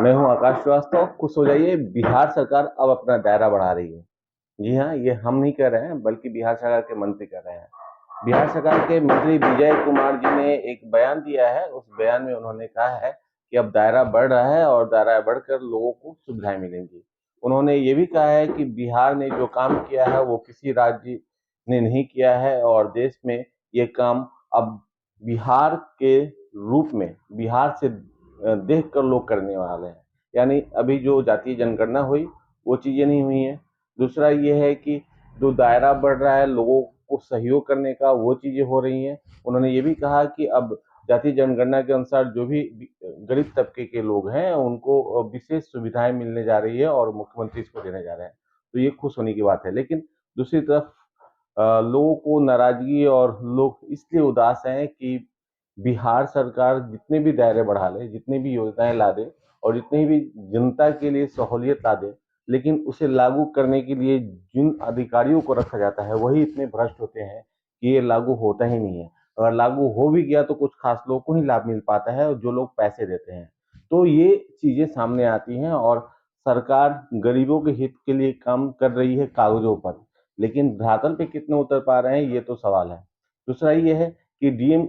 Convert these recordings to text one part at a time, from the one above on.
मैं हूं आकाश श्रीवास्तव। खुश हो जाइए, बिहार सरकार अब अपना दायरा बढ़ा रही है। जी हाँ, ये हम नहीं कह रहे हैं, बल्कि बिहार सरकार के मंत्री कर रहे हैं। बिहार सरकार के मंत्री विजय कुमार जी ने एक बयान दिया है। उस बयान में उन्होंने कहा है कि अब दायरा बढ़ रहा है और दायरा बढ़कर लोगों को सुविधाएं मिलेंगी। उन्होंने ये भी कहा है कि बिहार ने जो काम किया है वो किसी राज्य ने नहीं किया है, और देश में ये काम अब बिहार के रूप में, बिहार से देख कर लोग करने वाले हैं। यानी अभी जो जातीय जनगणना हुई वो चीजें नहीं हुई हैं। दूसरा ये है कि जो दायरा बढ़ रहा है लोगों को सहयोग करने का, वो चीजें हो रही हैं। उन्होंने ये भी कहा कि अब जातीय जनगणना के अनुसार जो भी गरीब तबके के लोग हैं उनको विशेष सुविधाएं मिलने जा रही है और मुख्यमंत्री इसको देने जा रहे हैं। तो ये खुश होने की बात है। लेकिन दूसरी तरफ लोगों को नाराजगी और लोग इसलिए उदास हैं कि बिहार सरकार जितने भी दायरे बढ़ा ले, जितनी भी योजनाएं ला दे और जितनी भी जनता के लिए सहूलियत ला दे, लेकिन उसे लागू करने के लिए जिन अधिकारियों को रखा जाता है वही इतने भ्रष्ट होते हैं कि ये लागू होता ही नहीं है। अगर लागू हो भी गया तो कुछ खास लोगों को ही लाभ मिल पाता है, जो लोग पैसे देते हैं। तो ये चीजें सामने आती हैं और सरकार गरीबों के हित के लिए काम कर रही है कागजों पर, लेकिन धरातल पे कितने उतर पा रहे हैं ये तो सवाल है। दूसरा ये है कि डीएम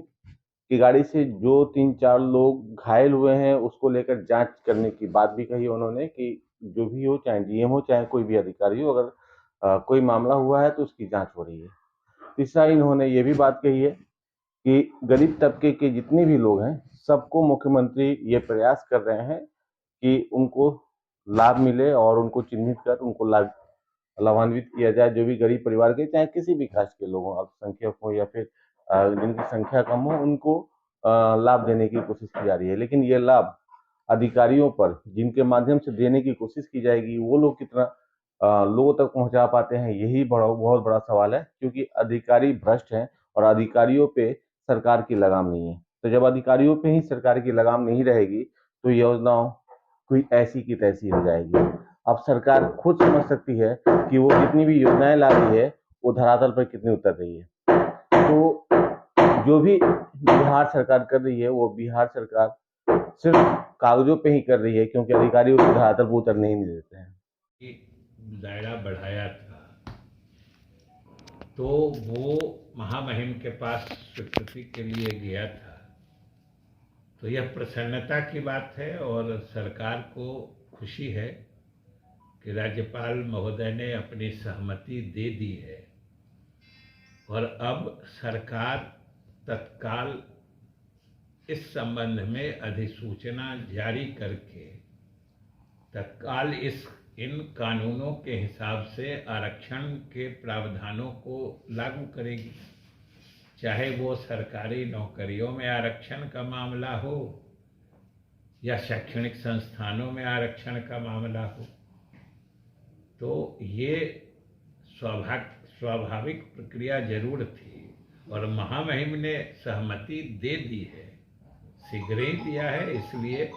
की गाड़ी से जो 3-4 लोग घायल हुए हैं उसको लेकर जांच करने की बात भी कही उन्होंने कि जो भी हो, चाहे डीएम हो चाहे कोई भी अधिकारी हो, अगर कोई मामला हुआ है तो उसकी जांच हो रही है। तीसरा इन्होंने ये भी बात कही है कि गरीब तबके के जितने भी लोग हैं सबको मुख्यमंत्री ये प्रयास कर रहे हैं कि उनको लाभ मिले और उनको चिन्हित कर उनको लाभान्वित किया जाए। जो भी गरीब परिवार के, चाहे किसी भी कास्ट के लोग हों, अल्पसंख्यक हो या फिर जिनकी संख्या कम हो, उनको लाभ देने की कोशिश की जा रही है। लेकिन ये लाभ अधिकारियों पर जिनके माध्यम से देने की कोशिश की जाएगी वो लोग कितना लोगों तक पहुंचा पाते हैं, यही बहुत बड़ा सवाल है। क्योंकि अधिकारी भ्रष्ट हैं और अधिकारियों पे सरकार की लगाम नहीं है। तो जब अधिकारियों पे ही सरकार की लगाम नहीं रहेगी तो योजनाओं कोई ऐसी की तैसी हो जाएगी। अब सरकार खुद समझ सकती है कि वो जितनी भी योजनाएं ला रही है वो धरातल पर कितनी उतर रही है। तो जो भी बिहार सरकार कर रही है वो बिहार सरकार सिर्फ कागजों पे ही कर रही है, क्योंकि अधिकारी उस धरातल पर उतरने ही नहीं देते हैं। दायरा बढ़ाया था तो वो महामहिम के पास स्वीकृति के लिए गया था। तो यह प्रसन्नता की बात है और सरकार को खुशी है कि राज्यपाल महोदय ने अपनी सहमति दे दी है और अब सरकार तत्काल इस संबंध में अधिसूचना जारी करके तत्काल इन कानूनों के हिसाब से आरक्षण के प्रावधानों को लागू करेगी। चाहे वो सरकारी नौकरियों में आरक्षण का मामला हो या शैक्षणिक संस्थानों में आरक्षण का मामला हो। तो ये स्वाभाविक प्रक्रिया जरूर थी और महामहिम ने सहमति दे दी है, शीघ्र ही दिया है, इसलिए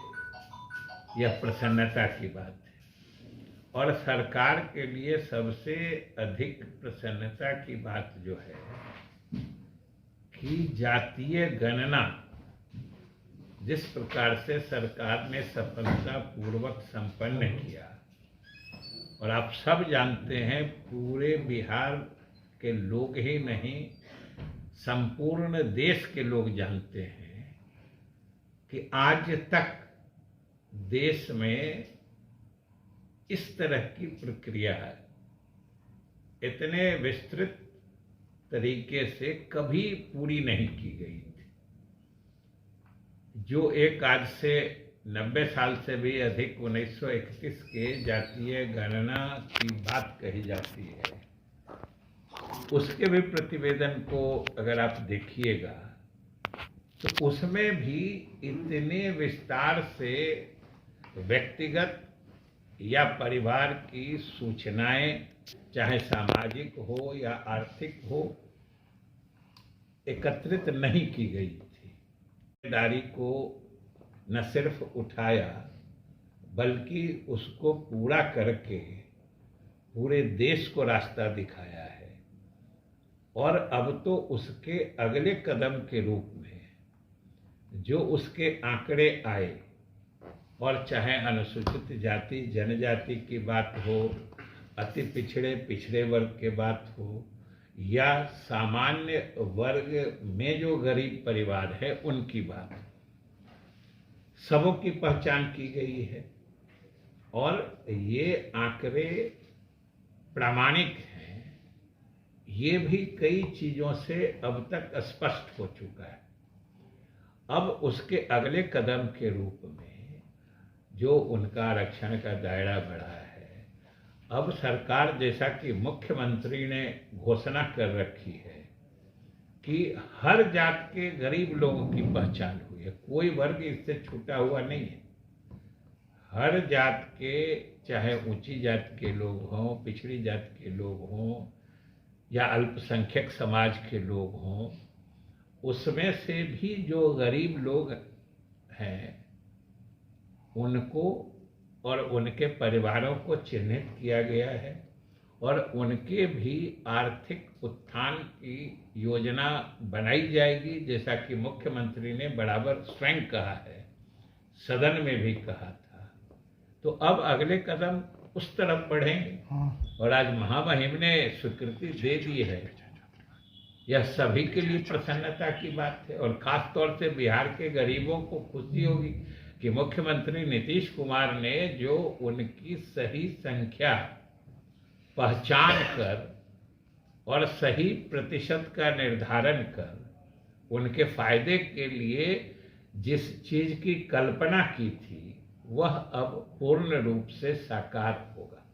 यह प्रसन्नता की बात है। और सरकार के लिए सबसे अधिक प्रसन्नता की बात जो है कि जातीय गणना जिस प्रकार से सरकार ने सफलतापूर्वक संपन्न किया, और आप सब जानते हैं, पूरे बिहार के लोग ही नहीं संपूर्ण देश के लोग जानते हैं कि आज तक देश में इस तरह की प्रक्रिया इतने विस्तृत तरीके से कभी पूरी नहीं की गई थी। जो एक आज से 90 साल से भी अधिक 1931 के जातीय गणना की बात कही जाती है, उसके भी प्रतिवेदन को अगर आप देखिएगा तो उसमें भी इतने विस्तार से व्यक्तिगत या परिवार की सूचनाएं, चाहे सामाजिक हो या आर्थिक हो, एकत्रित नहीं की गई थी। जिम्मेदारी को न सिर्फ उठाया बल्कि उसको पूरा करके पूरे देश को रास्ता दिखाया है। और अब तो उसके अगले कदम के रूप में जो उसके आंकड़े आए, और चाहे अनुसूचित जाति जनजाति की बात हो, अति पिछड़े पिछड़े वर्ग की बात हो, या सामान्य वर्ग में जो गरीब परिवार है उनकी बात, सबों की पहचान की गई है। और ये आंकड़े प्रामाणिक हैं। ये भी कई चीज़ों से अब तक स्पष्ट हो चुका है। अब उसके अगले कदम के रूप में जो उनका आरक्षण का दायरा बढ़ा है, अब सरकार, जैसा कि मुख्यमंत्री ने घोषणा कर रखी है कि हर जात के गरीब लोगों की पहचान हुई है, कोई वर्ग इससे छूटा हुआ नहीं है। हर जात के, चाहे ऊंची जात के लोग हों, पिछड़ी जात के लोग हों, या अल्पसंख्यक समाज के लोग हों, उसमें से भी जो गरीब लोग हैं उनको और उनके परिवारों को चिन्हित किया गया है, और उनके भी आर्थिक उत्थान की योजना बनाई जाएगी, जैसा कि मुख्यमंत्री ने बराबर स्वयं कहा है, सदन में भी कहा था। तो अब अगले कदम उस तरफ बढ़ेंगे, और आज महामहिम ने स्वीकृति दे दी है। यह सभी के लिए प्रसन्नता की बात है, और खास तौर से बिहार के गरीबों को खुशी होगी कि मुख्यमंत्री नीतीश कुमार ने जो उनकी सही संख्या पहचान कर और सही प्रतिशत का निर्धारण कर उनके फायदे के लिए जिस चीज की कल्पना की थी, वह अब पूर्ण रूप से साकार होगा।